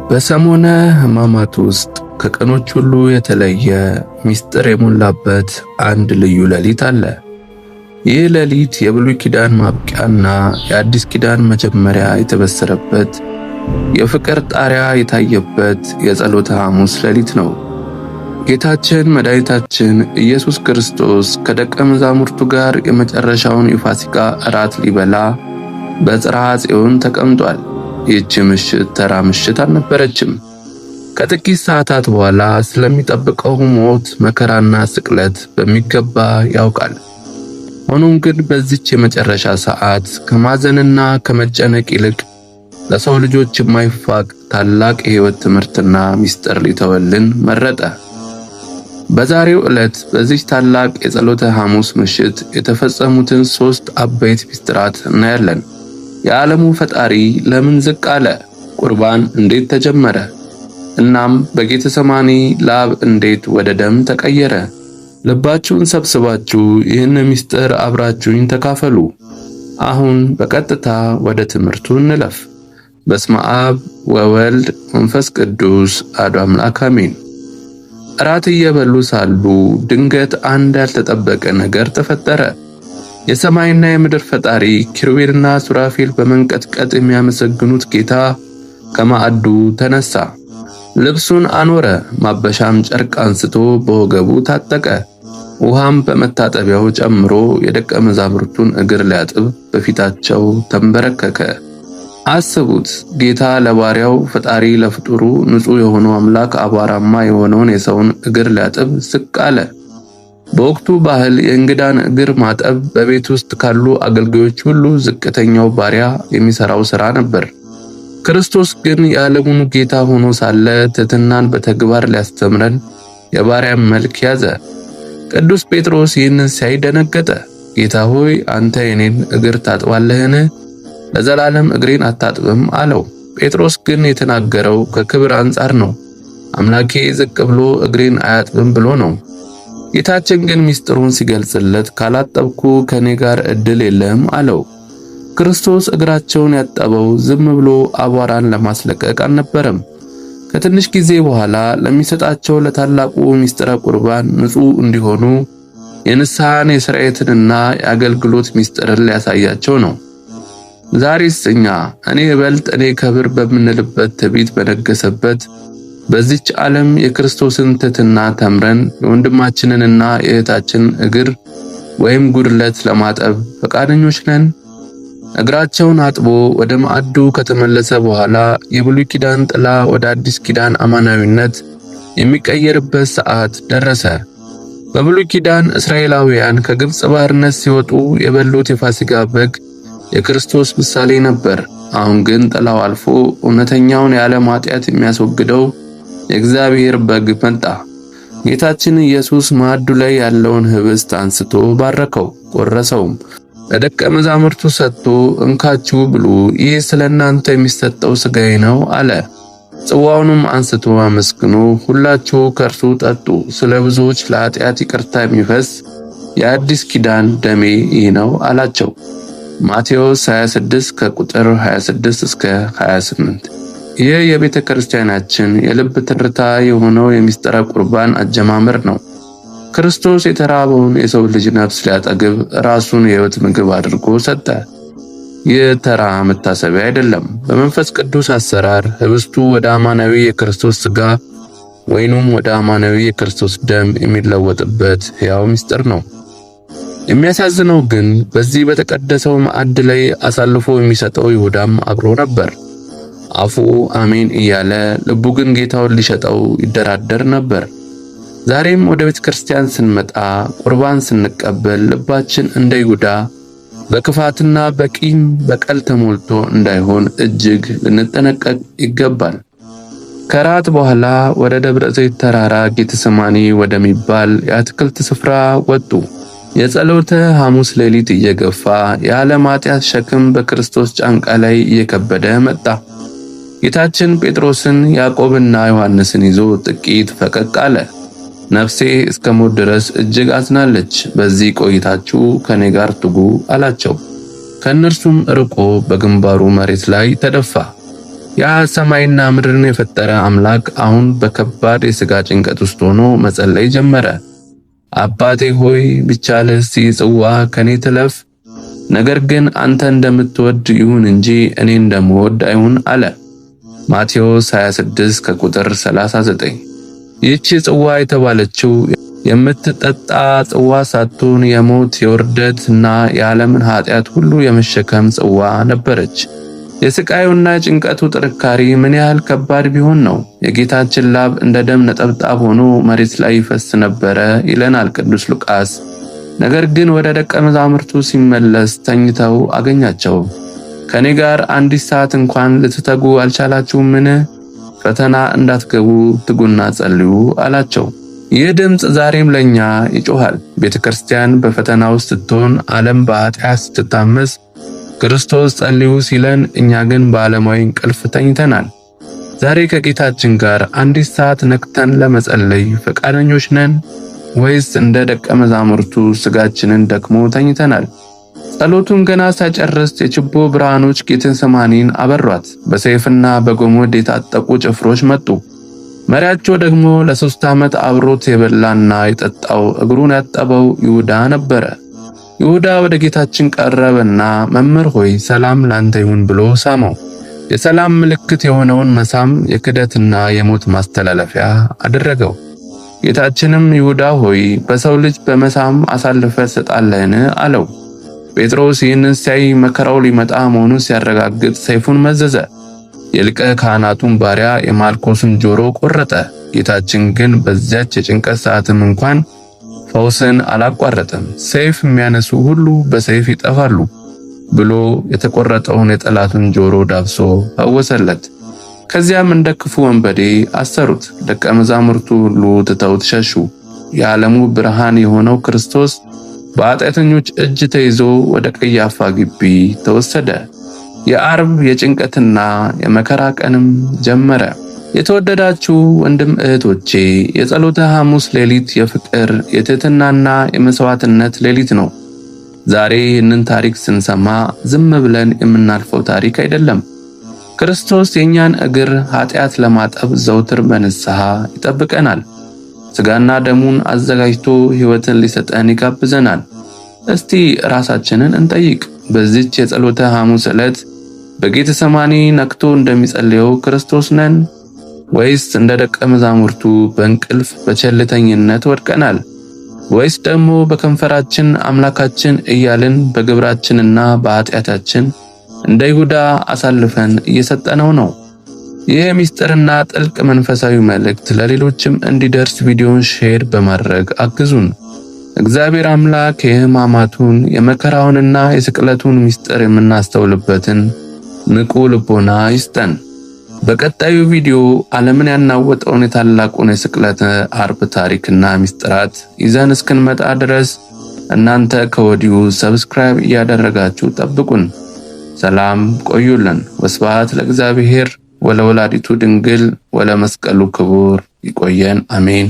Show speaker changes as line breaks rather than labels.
በሰሞነ ሕማማት ውስጥ ከቀኖች ሁሉ የተለየ ምስጢር የሞላበት አንድ ልዩ ሌሊት አለ። ይህ ሌሊት የብሉይ ኪዳን ማብቂያና የአዲስ ኪዳን መጀመሪያ የተበሰረበት፣ የፍቅር ጣሪያ የታየበት የጸሎተ ሐሙስ ሌሊት ነው። ጌታችን መድኃኒታችን ኢየሱስ ክርስቶስ ከደቀ መዛሙርቱ ጋር የመጨረሻውን የፋሲካ እራት ሊበላ በጽርሐ ጽዮን ተቀምጧል። ይህች ምሽት ተራ ምሽት አልነበረችም። ከጥቂት ሰዓታት በኋላ ስለሚጠብቀው ሞት፣ መከራና ስቅለት በሚገባ ያውቃል። ሆኖም ግን በዚች የመጨረሻ ሰዓት ከማዘንና ከመጨነቅ ይልቅ ለሰው ልጆች የማይፋቅ ታላቅ የሕይወት ትምህርትና ምስጢር ሊተወልን መረጠ። በዛሬው ዕለት በዚች ታላቅ የጸሎተ ሐሙስ ምሽት የተፈጸሙትን 3 አበይት ምስጢራት እናያለን። የዓለሙ ፈጣሪ ለምን ዝቅ አለ? ቁርባን እንዴት ተጀመረ? እናም በጌተሰማኒ ላብ እንዴት ወደ ደም ተቀየረ? ልባችሁን ሰብስባችሁ ይህን ምስጢር አብራችሁኝ ተካፈሉ። አሁን በቀጥታ ወደ ትምህርቱ እንለፍ። በስመ አብ ወወልድ መንፈስ ቅዱስ አሐዱ አምላክ አሜን። እራት እየበሉ ሳሉ ድንገት አንድ ያልተጠበቀ ነገር ተፈጠረ። የሰማይና የምድር ፈጣሪ ኪሩቤልና ሱራፌል በመንቀጥቀጥ የሚያመሰግኑት ጌታ ከማዕዱ ተነሳ። ልብሱን አኖረ፣ ማበሻም ጨርቅ አንስቶ በወገቡ ታጠቀ። ውሃም በመታጠቢያው ጨምሮ የደቀ መዛሙርቱን እግር ሊያጥብ በፊታቸው ተንበረከከ። አስቡት፣ ጌታ ለባሪያው፣ ፈጣሪ ለፍጡሩ፣ ንጹሕ የሆነው አምላክ አቧራማ የሆነውን የሰውን እግር ሊያጥብ ዝቅ አለ። በወቅቱ ባህል የእንግዳን እግር ማጠብ በቤት ውስጥ ካሉ አገልጋዮች ሁሉ ዝቅተኛው ባሪያ የሚሰራው ሥራ ነበር። ክርስቶስ ግን የዓለሙን ጌታ ሆኖ ሳለ ትሕትናን በተግባር ሊያስተምረን የባሪያን መልክ ያዘ። ቅዱስ ጴጥሮስ ይህንን ሲያይ ደነገጠ። ጌታ ሆይ፣ አንተ የኔን እግር ታጥባለህን? ለዘላለም እግሬን አታጥብም አለው። ጴጥሮስ ግን የተናገረው ከክብር አንጻር ነው። አምላኬ ዝቅ ብሎ እግሬን አያጥብም ብሎ ነው። ጌታችን ግን ምስጢሩን ሲገልጽለት ካላጠብኩ ከኔ ጋር ዕድል የለም አለው። ክርስቶስ እግራቸውን ያጠበው ዝም ብሎ አቧራን ለማስለቀቅ አልነበረም። ከትንሽ ጊዜ በኋላ ለሚሰጣቸው ለታላቁ ምስጢረ ቁርባን ንጹሕ እንዲሆኑ የንስሐን የሥርዓትንና የአገልግሎት ምስጢርን ሊያሳያቸው ነው። ዛሬስ እኛ እኔ እበልጥ እኔ ከብር በምንልበት ትዕቢት በነገሰበት በዚች ዓለም የክርስቶስን ትሕትና ተምረን የወንድማችንንና የእህታችንን እግር ወይም ጉድለት ለማጠብ ፈቃደኞች ነን? እግራቸውን አጥቦ ወደ ማዕዱ ከተመለሰ በኋላ የብሉይ ኪዳን ጥላ ወደ አዲስ ኪዳን አማናዊነት የሚቀየርበት ሰዓት ደረሰ። በብሉይ ኪዳን እስራኤላውያን ከግብፅ ባርነት ሲወጡ የበሉት የፋሲካ በግ የክርስቶስ ምሳሌ ነበር። አሁን ግን ጥላው አልፎ እውነተኛውን የዓለም ኃጢአት የሚያስወግደው የእግዚአብሔር በግ መጣ። ጌታችን ኢየሱስ ማዕዱ ላይ ያለውን ህብስት አንስቶ ባረከው፣ ቆረሰውም፣ ለደቀ መዛሙርቱ ሰጥቶ እንካችሁ ብሉ፣ ይህ ስለናንተ የሚሰጠው ሥጋዬ ነው አለ። ጽዋውንም አንስቶ አመስግኖ ሁላችሁ ከእርሱ ጠጡ፣ ስለ ብዙዎች ለኃጢአት ይቅርታ የሚፈስ የአዲስ ኪዳን ደሜ ይህ ነው አላቸው። ማቴዎስ 26 ከቁጥር 26 እስከ 28። ይህ የቤተ ክርስቲያናችን የልብ ትርታ የሆነው የምስጢረ ቁርባን አጀማመር ነው። ክርስቶስ የተራበውን የሰው ልጅ ነፍስ ሊያጠግብ ራሱን የሕይወት ምግብ አድርጎ ሰጠ። ይህ ተራ መታሰቢያ አይደለም። በመንፈስ ቅዱስ አሰራር ህብስቱ ወደ አማናዊ የክርስቶስ ሥጋ፣ ወይኑም ወደ አማናዊ የክርስቶስ ደም የሚለወጥበት ሕያው ምስጢር ነው። የሚያሳዝነው ግን በዚህ በተቀደሰው ማዕድ ላይ አሳልፎ የሚሰጠው ይሁዳም አብሮ ነበር። አፉ አሜን እያለ ልቡ ግን ጌታውን ሊሸጠው ይደራደር ነበር። ዛሬም ወደ ቤተ ክርስቲያን ስንመጣ፣ ቁርባን ስንቀበል ልባችን እንደ ይሁዳ በክፋትና በቂም በቀል ተሞልቶ እንዳይሆን እጅግ ልንጠነቀቅ ይገባል። ከራት በኋላ ወደ ደብረ ዘይት ተራራ ጌተሰማኒ ወደሚባል የአትክልት ስፍራ ወጡ። የጸሎተ ሐሙስ ሌሊት እየገፋ የዓለም ኃጢአት ሸክም በክርስቶስ ጫንቃ ላይ እየከበደ መጣ። ጌታችን ጴጥሮስን ያዕቆብና ዮሐንስን ይዞ ጥቂት ፈቀቅ አለ። ነፍሴ እስከ ሞት ድረስ እጅግ አዝናለች፣ በዚህ ቆይታችሁ ከኔ ጋር ትጉ አላቸው። ከእነርሱም ርቆ በግንባሩ መሬት ላይ ተደፋ። ያ ሰማይና ምድርን የፈጠረ አምላክ አሁን በከባድ የሥጋ ጭንቀት ውስጥ ሆኖ መጸለይ ጀመረ። አባቴ ሆይ ቢቻልስ ይህ ጽዋ ከኔ ትለፍ፣ ነገር ግን አንተ እንደምትወድ ይሁን እንጂ እኔ እንደምወድ አይሁን አለ። ማቴዎስ 26 ከቁጥር 39። ይህች ጽዋ የተባለችው የምትጠጣ ጽዋ ሳትሆን የሞት የውርደትና የዓለምን ኃጢአት ሁሉ የመሸከም ጽዋ ነበረች። የስቃዩና የጭንቀቱ ጥንካሬ ምን ያህል ከባድ ቢሆን ነው የጌታችን ላብ እንደ ደም ነጠብጣብ ሆኖ መሬት ላይ ይፈስ ነበረ ይለናል ቅዱስ ሉቃስ። ነገር ግን ወደ ደቀ መዛሙርቱ ሲመለስ ተኝተው አገኛቸው። ከኔ ጋር አንዲት ሰዓት እንኳን ልትተጉ አልቻላችሁምን? ፈተና እንዳትገቡ ትጉና ጸልዩ አላቸው። ይህ ድምፅ ዛሬም ለኛ ይጮሃል። ቤተክርስቲያን በፈተና ውስጥ ስትሆን፣ ዓለም በኃጢአት ስትታመስ ክርስቶስ ጸልዩ ሲለን፣ እኛ ግን በዓለማዊ እንቅልፍ ተኝተናል። ዛሬ ከጌታችን ጋር አንዲት ሰዓት ነቅተን ለመጸለይ ፈቃደኞች ነን ወይስ እንደ ደቀ መዛሙርቱ ስጋችንን ደክሞ ተኝተናል? ጸሎቱን ገና ሳይጨርስ የችቦ ብርሃኖች ጌቴሴማኒን አበሯት። በሰይፍና በገመድ የታጠቁ ጭፍሮች መጡ። መሪያቸው ደግሞ ለ3 ዓመት አብሮት የበላና የጠጣው እግሩን ያጠበው ይሁዳ ነበረ። ይሁዳ ወደ ጌታችን ቀረበና መምህር ሆይ ሰላም ላንተ ይሁን ብሎ ሳመው። የሰላም ምልክት የሆነውን መሳም የክደትና የሞት ማስተላለፊያ አደረገው። ጌታችንም ይሁዳ ሆይ በሰው ልጅ በመሳም አሳልፈ ትሰጣለህን? አለው። ጴጥሮስ ይህንን ሲያይ መከራው ሊመጣ መሆኑን ሲያረጋግጥ ሰይፉን መዘዘ። የሊቀ ካህናቱን ባሪያ የማልኮስን ጆሮ ቆረጠ። ጌታችን ግን በዚያች የጭንቀት ሰዓትም እንኳን ፈውስን አላቋረጠም። ሰይፍ የሚያነሱ ሁሉ በሰይፍ ይጠፋሉ ብሎ የተቆረጠውን የጠላቱን ጆሮ ዳብሶ ፈወሰለት። ከዚያም እንደ ክፉ ወንበዴ አሰሩት። ደቀ መዛሙርቱ ሁሉ ትተውት ሸሹ። የዓለሙ ብርሃን የሆነው ክርስቶስ በኃጢአተኞች እጅ ተይዞ ወደ ቀያፋ ግቢ ተወሰደ። የዓርብ የጭንቀትና የመከራ ቀንም ጀመረ። የተወደዳችሁ ወንድም እህቶቼ፣ የጸሎተ ሐሙስ ሌሊት የፍቅር የትህትናና የመስዋዕትነት ሌሊት ነው። ዛሬ ይህንን ታሪክ ስንሰማ ዝም ብለን የምናልፈው ታሪክ አይደለም። ክርስቶስ የኛን እግር ኃጢአት ለማጠብ ዘውትር በንስሐ ይጠብቀናል። ሥጋና ደሙን አዘጋጅቶ ሕይወትን ሊሰጠን ይጋብዘናል። እስቲ ራሳችንን እንጠይቅ። በዚች የጸሎተ ሐሙስ ዕለት በጌቴሴማኒ ነቅቶ እንደሚጸልየው ክርስቶስ ነን ወይስ እንደ ደቀ መዛሙርቱ በእንቅልፍ በቸልተኝነት ወድቀናል? ወይስ ደግሞ በከንፈራችን አምላካችን እያልን በግብራችንና በኃጢአታችን እንደ ይሁዳ አሳልፈን እየሰጠነው ነው? ይህ ምስጢርና ጥልቅ መንፈሳዊ መልእክት ለሌሎችም እንዲደርስ ቪዲዮን ሼር በማድረግ አግዙን። እግዚአብሔር አምላክ የሕማማቱን የመከራውንና የስቅለቱን ምስጢር የምናስተውልበትን ንቁ ልቦና ይስጠን። በቀጣዩ ቪዲዮ ዓለምን ያናወጠውን የታላቁን የስቅለተ ዓርብ ታሪክና ምስጢራት ይዘን እስክንመጣ ድረስ እናንተ ከወዲሁ ሰብስክራይብ እያደረጋችሁ ጠብቁን። ሰላም ቆዩልን። ወስብሐት ለእግዚአብሔር ወለወላዲቱ ድንግል ወለመስቀሉ ክቡር። ይቆየን። አሜን።